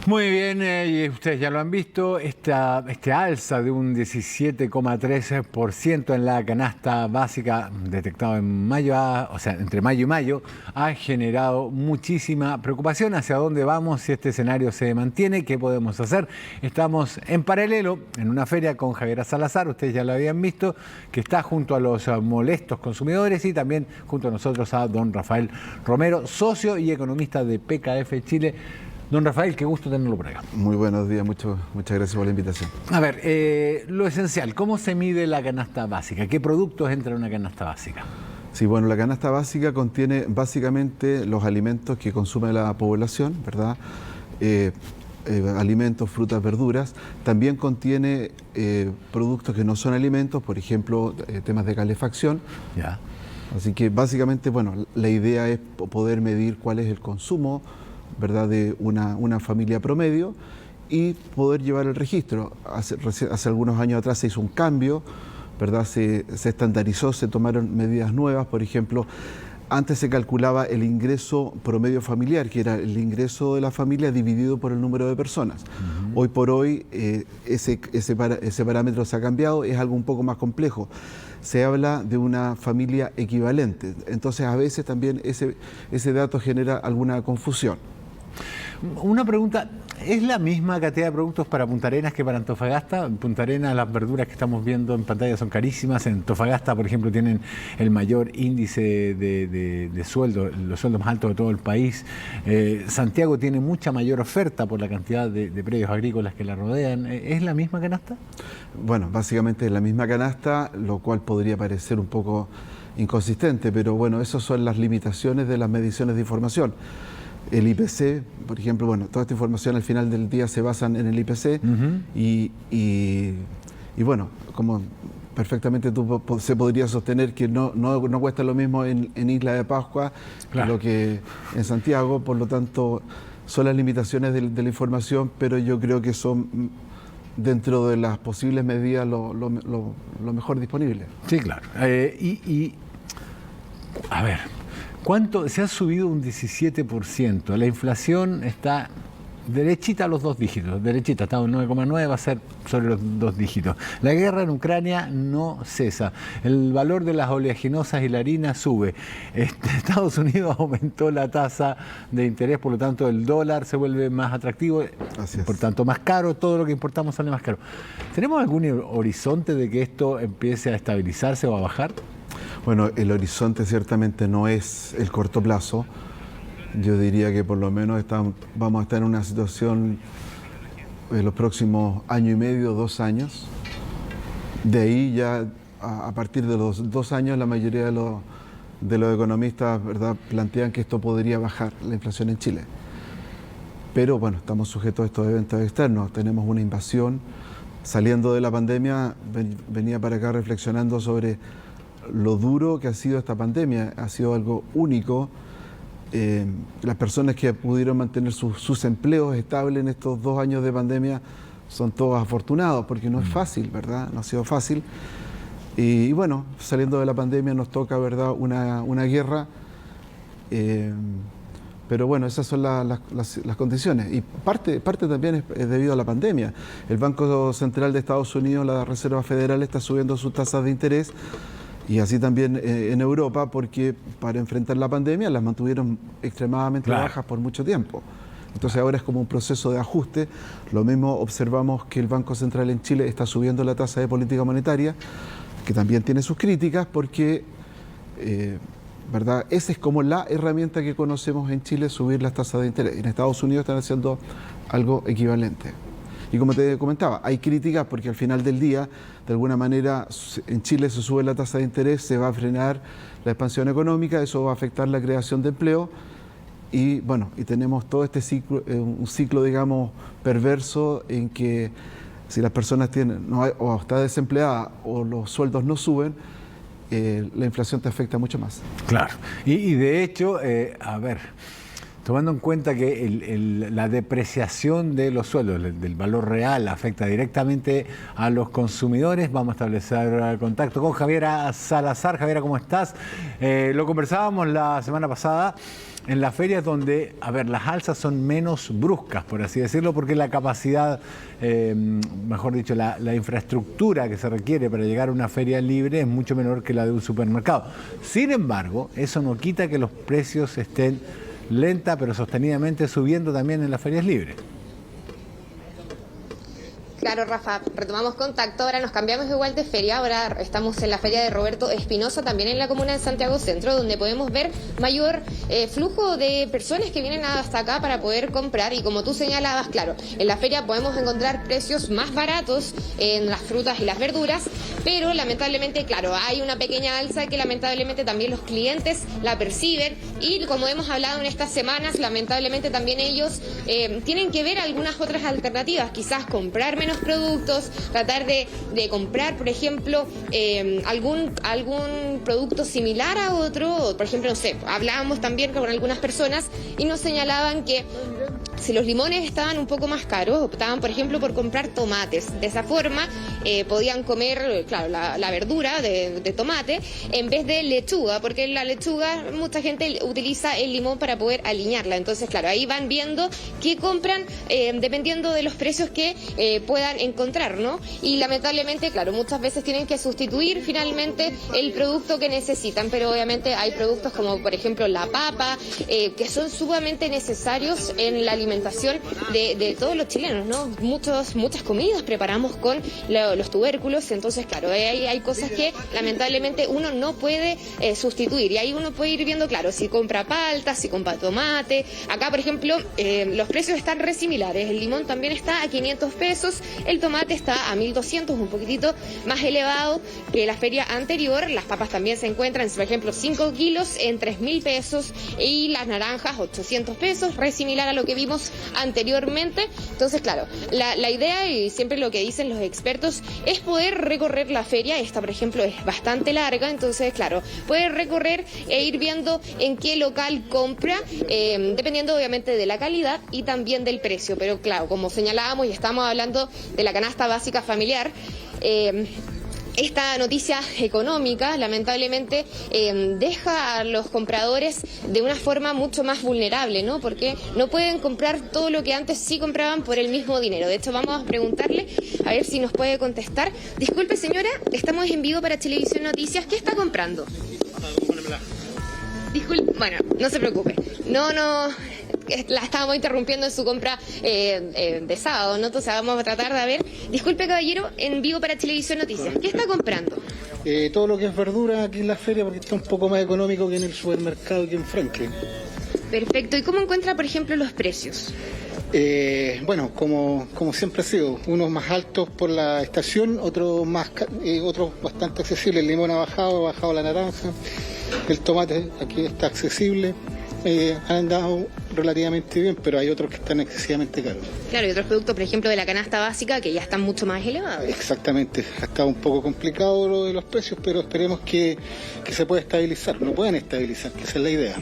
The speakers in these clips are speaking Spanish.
Muy bien, y ustedes ya lo han visto, este alza de un 17,3% en la canasta básica detectado en mayo, o sea, entre mayo y mayo, ha generado muchísima preocupación. ¿Hacia dónde vamos si este escenario se mantiene? ¿Qué podemos hacer? Estamos en paralelo en una feria con Javiera Salazar, ustedes ya lo habían visto, que está junto a los molestos consumidores y también junto a nosotros a don Rafael Romero, socio y economista de PKF Chile. Don Rafael, qué gusto tenerlo por acá. Muy buenos días, muchas gracias por la invitación. A ver, lo esencial, ¿cómo se mide la canasta básica? ¿Qué productos entran en una canasta básica? Sí, bueno, la canasta básica contiene básicamente los alimentos que consume la población, ¿verdad? Alimentos, frutas, verduras. También contiene productos que no son alimentos, por ejemplo, temas de calefacción. Ya. Así que básicamente, bueno, la idea es poder medir cuál es el consumo, ¿verdad?, de una familia promedio y poder llevar el registro. Hace algunos años atrás se hizo un cambio, ¿verdad? Se estandarizó, se tomaron medidas nuevas. Por ejemplo, antes se calculaba el ingreso promedio familiar, que era el ingreso de la familia dividido por el número de personas. Hoy por hoy ese parámetro se ha cambiado, es algo un poco más complejo. Se habla de una familia equivalente, entonces a veces también ese dato genera alguna confusión. Una pregunta, ¿es la misma cantidad de productos para Punta Arenas que para Antofagasta? En Punta Arenas las verduras que estamos viendo en pantalla son carísimas, en Antofagasta, por ejemplo, tienen el mayor índice de sueldo, los sueldos más altos de todo el país. Santiago tiene mucha mayor oferta por la cantidad de predios agrícolas que la rodean. ¿Es la misma canasta? Bueno, básicamente es la misma canasta, lo cual podría parecer un poco inconsistente, pero bueno, esas son las limitaciones de las mediciones de información. El IPC, por ejemplo, bueno, toda esta información al final del día se basa en el IPC y bueno, como perfectamente se podría sostener que no cuesta lo mismo en Isla de Pascua que lo que en Santiago, por lo tanto son las limitaciones de la información, pero yo creo que son dentro de las posibles medidas lo mejor disponible. Sí, claro. A ver, ¿cuánto? Se ha subido un 17%. La inflación está derechita a los dos dígitos. Derechita, está en 9,9, va a ser sobre los dos dígitos. La guerra en Ucrania no cesa. El valor de las oleaginosas y la harina sube. Estados Unidos aumentó la tasa de interés, por lo tanto el dólar se vuelve más atractivo. Así es. Por tanto, más caro, todo lo que importamos sale más caro. ¿Tenemos algún horizonte de que esto empiece a estabilizarse o a bajar? Bueno, el horizonte ciertamente no es el corto plazo. Yo diría que por lo menos vamos a estar en una situación en los próximos año y medio, 2 años. De ahí ya, a partir de los 2 años, la mayoría de los economistas, ¿verdad?, plantean que esto podría bajar la inflación en Chile. Pero bueno, estamos sujetos a estos eventos externos. Tenemos una invasión. Saliendo de la pandemia, venía para acá reflexionando sobre lo duro que ha sido esta pandemia. Ha sido algo único. Las personas que pudieron mantener sus empleos estables en estos 2 años de pandemia son todos afortunados, porque no es fácil, ¿verdad? No ha sido fácil. Y bueno, saliendo de la pandemia nos toca, ¿verdad?, una guerra. Pero bueno, esas son las condiciones. Y parte también es debido a la pandemia. El Banco Central de Estados Unidos, la Reserva Federal, está subiendo sus tasas de interés. Y así también en Europa, porque para enfrentar la pandemia las mantuvieron extremadamente bajas por mucho tiempo. Entonces ahora es como un proceso de ajuste. Lo mismo observamos que el Banco Central en Chile está subiendo la tasa de política monetaria, que también tiene sus críticas porque, ¿verdad?, esa es como la herramienta que conocemos en Chile, subir las tasas de interés. En Estados Unidos están haciendo algo equivalente. Y como te comentaba, hay críticas porque al final del día, de alguna manera, en Chile se sube la tasa de interés, se va a frenar la expansión económica, eso va a afectar la creación de empleo y bueno, y tenemos todo este ciclo, un ciclo, digamos, perverso en que si las personas o está desempleada o los sueldos no suben, la inflación te afecta mucho más. Claro, y de hecho, a ver, tomando en cuenta que la depreciación de los sueldos, del valor real, afecta directamente a los consumidores, vamos a establecer contacto con Javiera Salazar. Javiera, ¿cómo estás? Lo conversábamos la semana pasada. en las ferias donde, a ver, las alzas son menos bruscas, por así decirlo, porque la capacidad, mejor dicho, la infraestructura que se requiere para llegar a una feria libre es mucho menor que la de un supermercado. Sin embargo, eso no quita que los precios estén lenta pero sostenidamente subiendo también en las ferias libres. Claro, Rafa, retomamos contacto, ahora nos cambiamos igual de feria, ahora estamos en la feria de Roberto Espinosa, también en la comuna de Santiago Centro, donde podemos ver mayor flujo de personas que vienen hasta acá para poder comprar, y como tú señalabas, claro, en la feria podemos encontrar precios más baratos en las frutas y las verduras, pero lamentablemente, claro, hay una pequeña alza que lamentablemente también los clientes la perciben, y como hemos hablado en estas semanas, lamentablemente también ellos tienen que ver algunas otras alternativas, quizás comprar menos productos, tratar de comprar, por ejemplo, algún producto similar a otro. Por ejemplo, no sé, hablábamos también con algunas personas y nos señalaban que si los limones estaban un poco más caros, optaban, por ejemplo, por comprar tomates. De esa forma podían comer, claro, la verdura de tomate en vez de lechuga, porque la lechuga mucha gente utiliza el limón para poder aliñarla. Entonces, claro, ahí van viendo qué compran dependiendo de los precios que puedan encontrar, ¿no? Y lamentablemente, claro, muchas veces tienen que sustituir finalmente el producto que necesitan, pero obviamente hay productos como, por ejemplo, la papa, que son sumamente necesarios en la alimentación de todos los chilenos, ¿no? Muchas comidas preparamos con los tubérculos, entonces, claro, hay cosas que lamentablemente uno no puede sustituir, y ahí uno puede ir viendo, claro, si compra palta, si compra tomate. Acá, por ejemplo, los precios están re similares, el limón también está a 500 pesos, el tomate está a 1.200, un poquitito más elevado que la feria anterior. Las papas también se encuentran, por ejemplo, 5 kilos en 3.000 pesos, y las naranjas 800 pesos, re similar a lo que vimos anteriormente. Entonces, claro, la idea, y siempre lo que dicen los expertos, es poder recorrer la feria. Esta, por ejemplo, es bastante larga, entonces, claro, poder recorrer e ir viendo en qué local compra, dependiendo obviamente de la calidad y también del precio. Pero claro, como señalábamos y estamos hablando de la canasta básica familiar, esta noticia económica lamentablemente deja a los compradores de una forma mucho más vulnerable, ¿no? Porque no pueden comprar todo lo que antes sí compraban por el mismo dinero. De hecho, vamos a preguntarle a ver si nos puede contestar. Disculpe, señora, estamos en vivo para Televisión Noticias. ¿Qué está comprando? Disculpe, bueno, no se preocupe. No, la estábamos interrumpiendo en su compra de sábado, ¿no? Entonces vamos a tratar de ver. Disculpe, caballero, en vivo para Televisión Noticias. ¿Qué está comprando? Todo lo que es verdura aquí en la feria, porque está un poco más económico que en el supermercado, que en Franklin. Perfecto. ¿Y cómo encuentra, por ejemplo, los precios? Bueno, como siempre ha sido, unos más altos por la estación, otros bastante accesibles. El limón ha bajado la naranja, el tomate aquí está accesible. Han andado relativamente bien, pero hay otros que están excesivamente caros. Claro, y otros productos, por ejemplo, de la canasta básica, que ya están mucho más elevados. Exactamente, ha estado un poco complicado lo de los precios, pero esperemos que se pueda estabilizar, lo puedan estabilizar, que esa es la idea.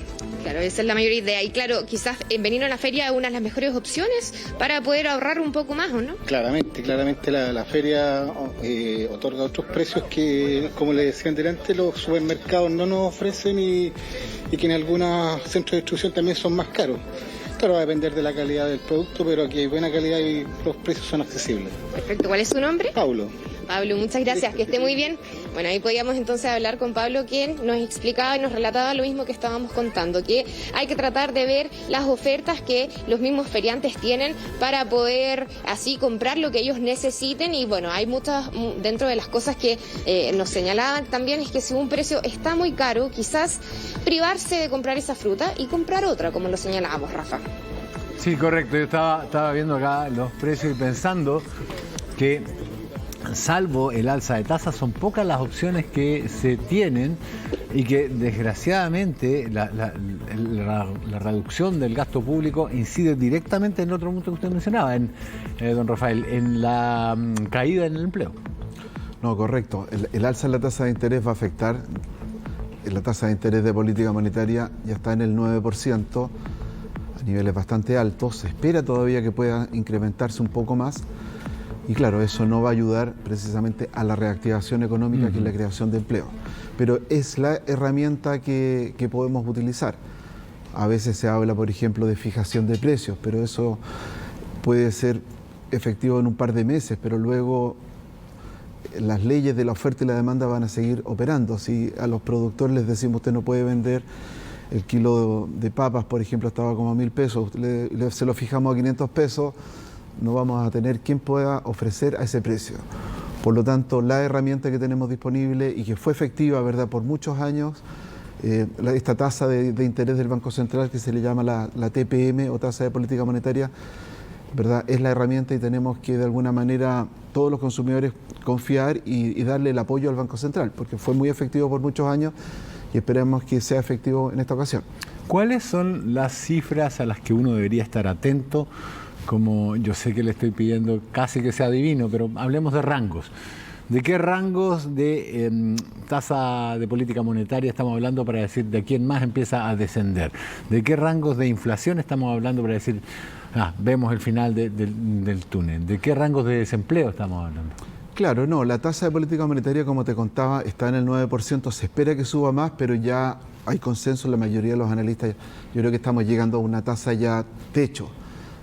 Claro, esa es la mayor idea. Y claro, quizás venir a la feria es una de las mejores opciones para poder ahorrar un poco más, ¿o no? Claramente la feria otorga otros precios que, como le decía antes, los supermercados no nos ofrecen, y que en algunos centros de distribución también son más caros. Claro, va a depender de la calidad del producto, pero aquí hay buena calidad y los precios son accesibles. Perfecto. ¿Cuál es su nombre? Pablo. Pablo, muchas gracias, que esté muy bien. Bueno, ahí podíamos entonces hablar con Pablo, quien nos explicaba y nos relataba lo mismo que estábamos contando, que hay que tratar de ver las ofertas que los mismos feriantes tienen para poder así comprar lo que ellos necesiten. Y bueno, hay muchas, dentro de las cosas que nos señalaban también, es que si un precio está muy caro, quizás privarse de comprar esa fruta y comprar otra, como lo señalábamos, Rafa. Sí, correcto. Yo estaba viendo acá los precios y pensando que, salvo el alza de tasas, son pocas las opciones que se tienen, y que desgraciadamente la reducción del gasto público incide directamente en el otro punto que usted mencionaba, don Rafael, en la caída en el empleo. No, correcto. El alza en la tasa de interés va a afectar. La tasa de interés de política monetaria ya está en el 9%, a niveles bastante altos. Se espera todavía que pueda incrementarse un poco más. Y claro, eso no va a ayudar precisamente a la reactivación económica, que es la creación de empleo. Pero es la herramienta que podemos utilizar. A veces se habla, por ejemplo, de fijación de precios, pero eso puede ser efectivo en un par de meses, pero luego las leyes de la oferta y la demanda van a seguir operando. Si a los productores les decimos usted no puede vender el kilo de papas, por ejemplo, estaba como a 1.000 pesos, se lo fijamos a 500 pesos, no vamos a tener quien pueda ofrecer a ese precio. Por lo tanto, la herramienta que tenemos disponible y que fue efectiva, ¿verdad?, por muchos años, esta tasa de interés del Banco Central que se le llama la TPM o tasa de política monetaria, ¿verdad?, es la herramienta y tenemos que de alguna manera todos los consumidores confiar y darle el apoyo al Banco Central, porque fue muy efectivo por muchos años y esperamos que sea efectivo en esta ocasión. ¿Cuáles son las cifras a las que uno debería estar atento? Como yo sé que le estoy pidiendo casi que sea adivino, pero hablemos de rangos. ¿De qué rangos de tasa de política monetaria estamos hablando para decir de quién más empieza a descender? ¿De qué rangos de inflación estamos hablando para decir, vemos el final del túnel? ¿De qué rangos de desempleo estamos hablando? Claro, no, la tasa de política monetaria, como te contaba, está en el 9%, se espera que suba más, pero ya hay consenso en la mayoría de los analistas. Yo creo que estamos llegando a una tasa ya techo,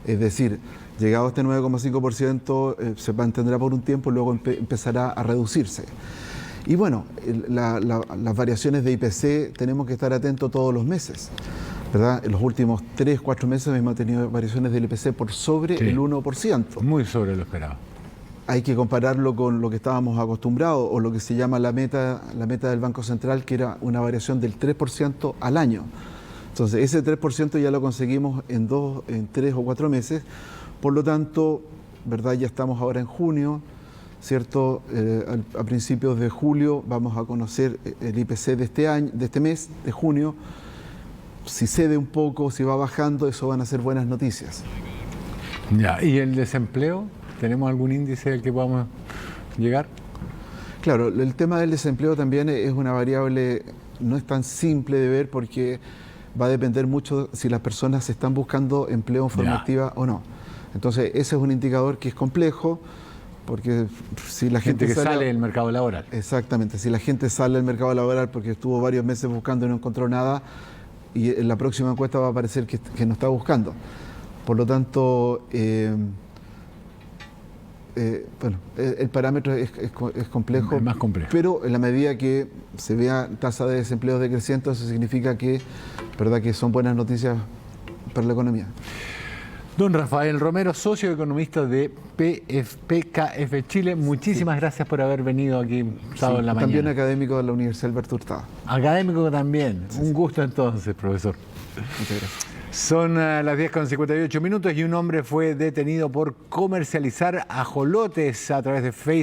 es decir, llegado a este 9,5% se mantendrá por un tiempo, luego empezará a reducirse. Y bueno, las variaciones de IPC tenemos que estar atentos todos los meses, ¿verdad? En los últimos 3, 4 meses hemos tenido variaciones del IPC por sobre el 1%. Muy sobre lo esperado. Hay que compararlo con lo que estábamos acostumbrados o lo que se llama la meta del Banco Central, que era una variación del 3% al año. Entonces, ese 3% ya lo conseguimos en 3 o 4 meses. Por lo tanto, ¿verdad?, ya estamos ahora en junio, ¿cierto? A principios de julio vamos a conocer el IPC de este año, de este mes, de junio. Si cede un poco, si va bajando, eso van a ser buenas noticias. Ya, ¿y el desempleo? ¿Tenemos algún índice al que podamos llegar? Claro, el tema del desempleo también es una variable, no es tan simple de ver porque va a depender mucho si las personas están buscando empleo en forma activa o no. Entonces, ese es un indicador que es complejo porque si la gente sale del mercado laboral. Exactamente, si la gente sale del mercado laboral porque estuvo varios meses buscando y no encontró nada, y en la próxima encuesta va a aparecer que no está buscando. Por lo tanto, el parámetro es complejo, Es más complejo. Pero en la medida que se vea tasa de desempleo decreciente, eso significa que, ¿verdad?, que son buenas noticias para la economía. Don Rafael Romero, socio economista de PKF Chile, muchísimas gracias por haber venido aquí sábado en la mañana. También académico de la Universidad Alberto Hurtado. Académico también. Un gusto entonces, profesor. Muchas gracias. Son las 10:58 y un hombre fue detenido por comercializar ajolotes a través de Facebook.